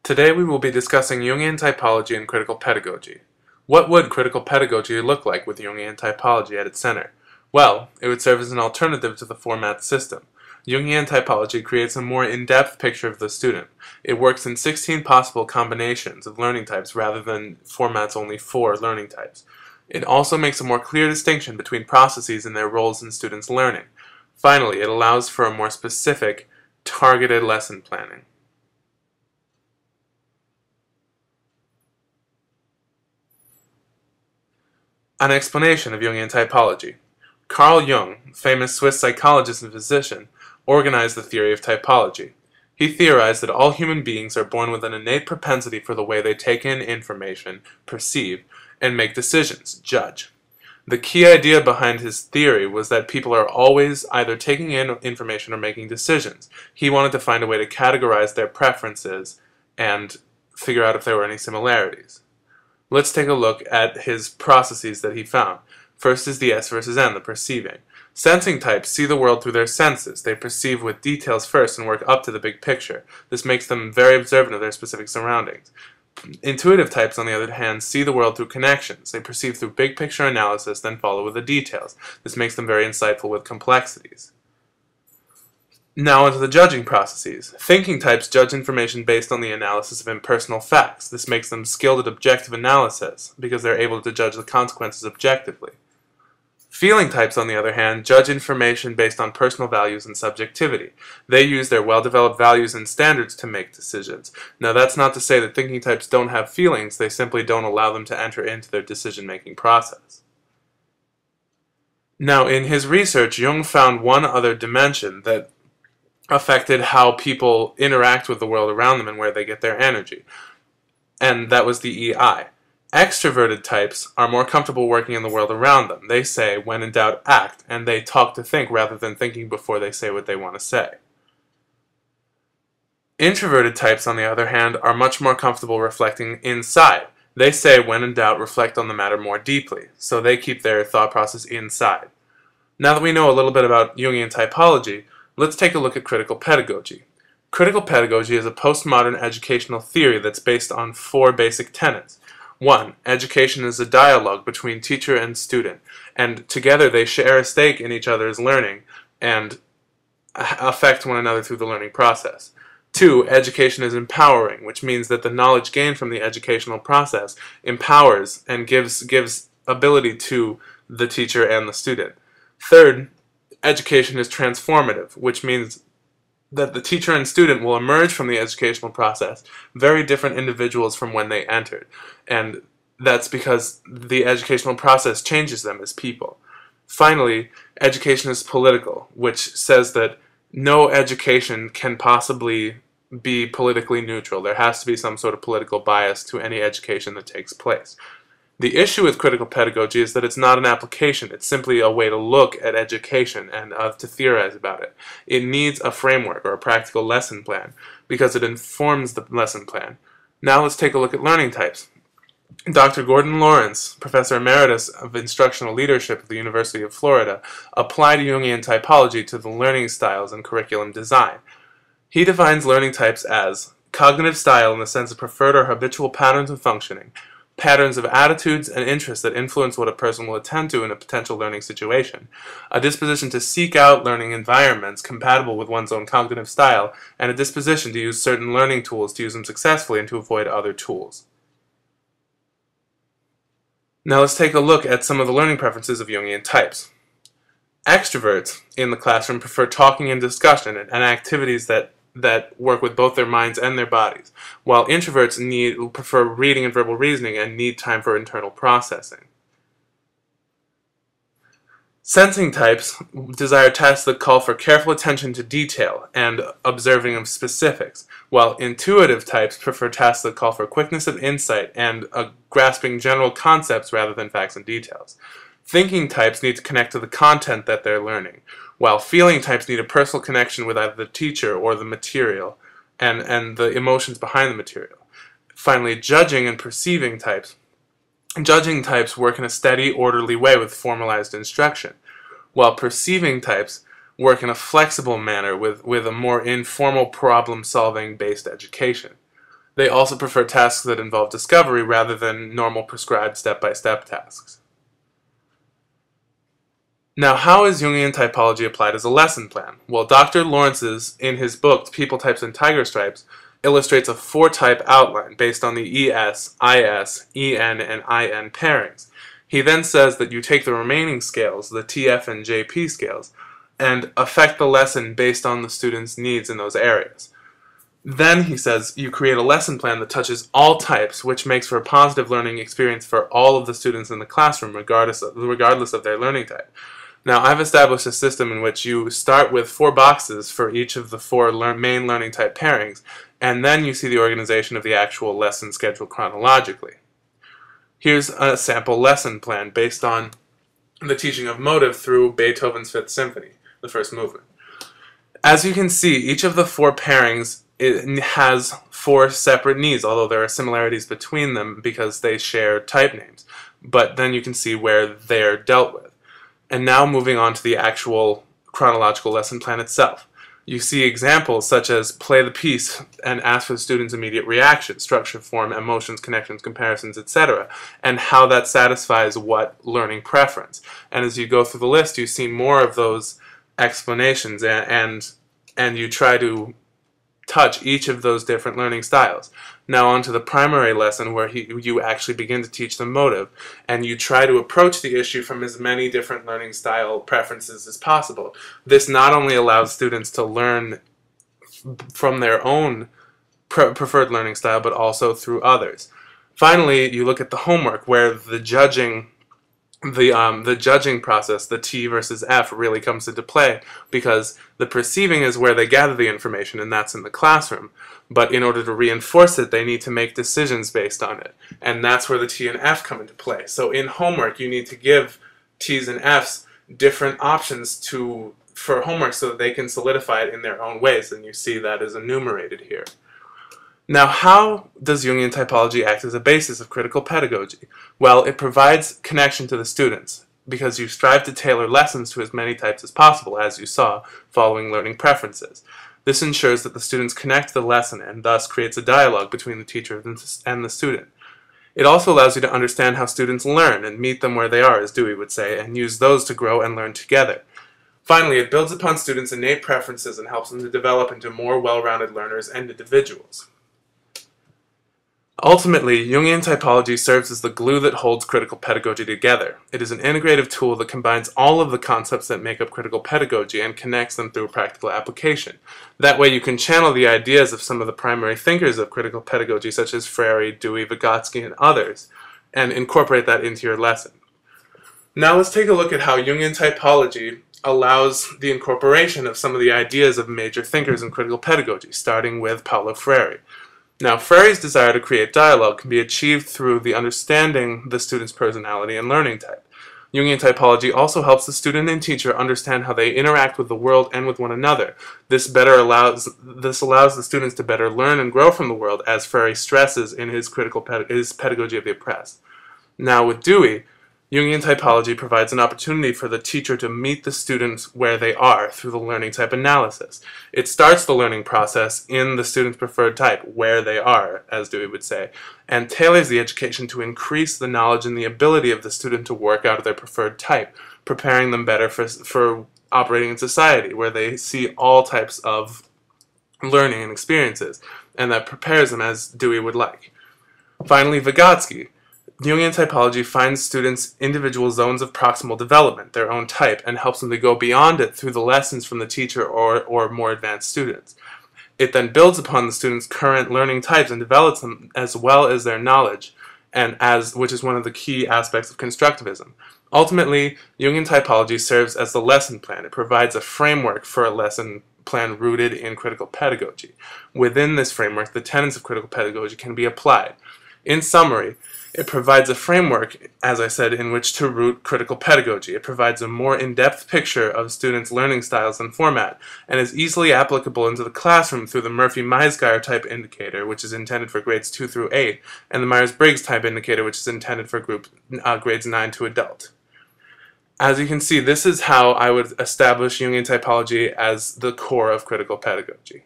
Today we will be discussing Jungian typology and critical pedagogy. What would critical pedagogy look like with Jungian typology at its center? Well, it would serve as an alternative to the format system. Jungian typology creates a more in-depth picture of the student. It works in 16 possible combinations of learning types rather than format's only 4 learning types. It also makes a more clear distinction between processes and their roles in students' learning. Finally, it allows for a more specific, targeted lesson planning. An explanation of Jungian typology. Carl Jung, famous Swiss psychologist and physician, organized the theory of typology. He theorized that all human beings are born with an innate propensity for the way they take in information, perceive, and make decisions, judge. The key idea behind his theory was that people are always either taking in information or making decisions. He wanted to find a way to categorize their preferences and figure out if there were any similarities. Let's take a look at his processes that he found. First is the S versus N, the perceiving. Sensing types see the world through their senses. They perceive with details first and work up to the big picture. This makes them very observant of their specific surroundings. Intuitive types, on the other hand, see the world through connections. They perceive through big picture analysis, then follow with the details. This makes them very insightful with complexities. Now onto the judging processes. Thinking types judge information based on the analysis of impersonal facts. This makes them skilled at objective analysis because they're able to judge the consequences objectively. Feeling types, on the other hand, judge information based on personal values and subjectivity. They use their well-developed values and standards to make decisions. Now that's not to say that thinking types don't have feelings, they simply don't allow them to enter into their decision-making process. Now in his research, Jung found one other dimension that affected how people interact with the world around them and where they get their energy. And that was the EI. Extroverted types are more comfortable working in the world around them. They say, when in doubt, act, and they talk to think rather than thinking before they say what they want to say. Introverted types, on the other hand, are much more comfortable reflecting inside. They say, when in doubt, reflect on the matter more deeply, so they keep their thought process inside. Now that we know a little bit about Jungian typology, let's take a look at critical pedagogy. Critical pedagogy is a postmodern educational theory that's based on 4 basic tenets. 1. Education is a dialogue between teacher and student, and together they share a stake in each other's learning and affect one another through the learning process. 2. Education is empowering, which means that the knowledge gained from the educational process empowers and gives ability to the teacher and the student. 3rd, education is transformative, which means that the teacher and student will emerge from the educational process very different individuals from when they entered. And that's because the educational process changes them as people. Finally, education is political, which says that no education can possibly be politically neutral. There has to be some sort of political bias to any education that takes place. The issue with critical pedagogy is that it's not an application. It's simply a way to look at education and to theorize about it. It needs a framework or a practical lesson plan because it informs the lesson plan. Now let's take a look at learning types. Dr. Gordon Lawrence, Professor Emeritus of Instructional Leadership at the University of Florida, applied Jungian typology to the learning styles and curriculum design. He defines learning types as cognitive style in the sense of preferred or habitual patterns of functioning, patterns of attitudes and interests that influence what a person will attend to in a potential learning situation, a disposition to seek out learning environments compatible with one's own cognitive style, and a disposition to use certain learning tools to use them successfully and to avoid other tools. Now let's take a look at some of the learning preferences of Jungian types. Extroverts in the classroom prefer talking and discussion and activities that work with both their minds and their bodies, while introverts prefer reading and verbal reasoning and need time for internal processing. Sensing types desire tasks that call for careful attention to detail and observing of specifics, while intuitive types prefer tasks that call for quickness of insight and grasping general concepts rather than facts and details. Thinking types need to connect to the content that they're learning, while feeling types need a personal connection with either the teacher or the material and the emotions behind the material. Finally, judging and perceiving types. Judging types work in a steady, orderly way with formalized instruction, while perceiving types work in a flexible manner with a more informal problem-solving based education. They also prefer tasks that involve discovery rather than normal prescribed step-by-step tasks. Now, how is Jungian typology applied as a lesson plan? Well, Dr. Lawrence's, in his book, People Types and Tiger Stripes, illustrates a four-type outline based on the ES, IS, EN, and IN pairings. He then says that you take the remaining scales, the TF and JP scales, and affect the lesson based on the student's needs in those areas. Then, he says, you create a lesson plan that touches all types, which makes for a positive learning experience for all of the students in the classroom, regardless of their learning type. Now, I've established a system in which you start with 4 boxes for each of the 4 main learning type pairings, and then you see the organization of the actual lesson schedule chronologically. Here's a sample lesson plan based on the teaching of motive through Beethoven's Fifth Symphony, the first movement. As you can see, each of the 4 pairings has 4 separate needs, although there are similarities between them because they share type names. But then you can see where they're dealt with. And now moving on to the actual chronological lesson plan itself. You see examples such as play the piece and ask for the student's immediate reaction, structure, form, emotions, connections, comparisons, etc., and how that satisfies what learning preference. And as you go through the list, you see more of those explanations and you try to touch each of those different learning styles. Now on to the primary lesson where you actually begin to teach the motive, and you try to approach the issue from as many different learning style preferences as possible. This not only allows students to learn from their own preferred learning style, but also through others. Finally, you look at the homework where the judging process, the T versus F, really comes into play, because the perceiving is where they gather the information, and that's in the classroom. But in order to reinforce it, they need to make decisions based on it, and that's where the T and F come into play. So in homework, you need to give T's and F's different options for homework so that they can solidify it in their own ways, and you see that is enumerated here. Now, how does Jungian typology act as a basis of critical pedagogy? Well, it provides connection to the students, because you strive to tailor lessons to as many types as possible, as you saw, following learning preferences. This ensures that the students connect to the lesson and thus creates a dialogue between the teacher and the student. It also allows you to understand how students learn and meet them where they are, as Dewey would say, and use those to grow and learn together. Finally, it builds upon students' innate preferences and helps them to develop into more well-rounded learners and individuals. Ultimately, Jungian typology serves as the glue that holds critical pedagogy together. It is an integrative tool that combines all of the concepts that make up critical pedagogy and connects them through practical application. That way you can channel the ideas of some of the primary thinkers of critical pedagogy, such as Freire, Dewey, Vygotsky, and others, and incorporate that into your lesson. Now let's take a look at how Jungian typology allows the incorporation of some of the ideas of major thinkers in critical pedagogy, starting with Paulo Freire. Now, Freire's desire to create dialogue can be achieved through the understanding the student's personality and learning type. Jungian typology also helps the student and teacher understand how they interact with the world and with one another. This allows the students to better learn and grow from the world, as Freire stresses in his Pedagogy of the Oppressed. Now, with Dewey, Jungian typology provides an opportunity for the teacher to meet the students where they are through the learning type analysis. It starts the learning process in the student's preferred type, where they are, as Dewey would say, and tailors the education to increase the knowledge and the ability of the student to work out of their preferred type, preparing them better for operating in society, where they see all types of learning and experiences, and that prepares them as Dewey would like. Finally, Vygotsky. Jungian typology finds students' individual zones of proximal development, their own type, and helps them to go beyond it through the lessons from the teacher or more advanced students. It then builds upon the students' current learning types and develops them as well as their knowledge, which is one of the key aspects of constructivism. Ultimately, Jungian typology serves as the lesson plan. It provides a framework for a lesson plan rooted in critical pedagogy. Within this framework, the tenets of critical pedagogy can be applied. In summary, it provides a framework, as I said, in which to root critical pedagogy. It provides a more in-depth picture of students' learning styles and format, and is easily applicable into the classroom through the Myers-Briggs Type Indicator, which is intended for grades 2 through 8, and the Myers-Briggs Type Indicator, which is intended for grades 9 to adult. As you can see, this is how I would establish Jungian typology as the core of critical pedagogy.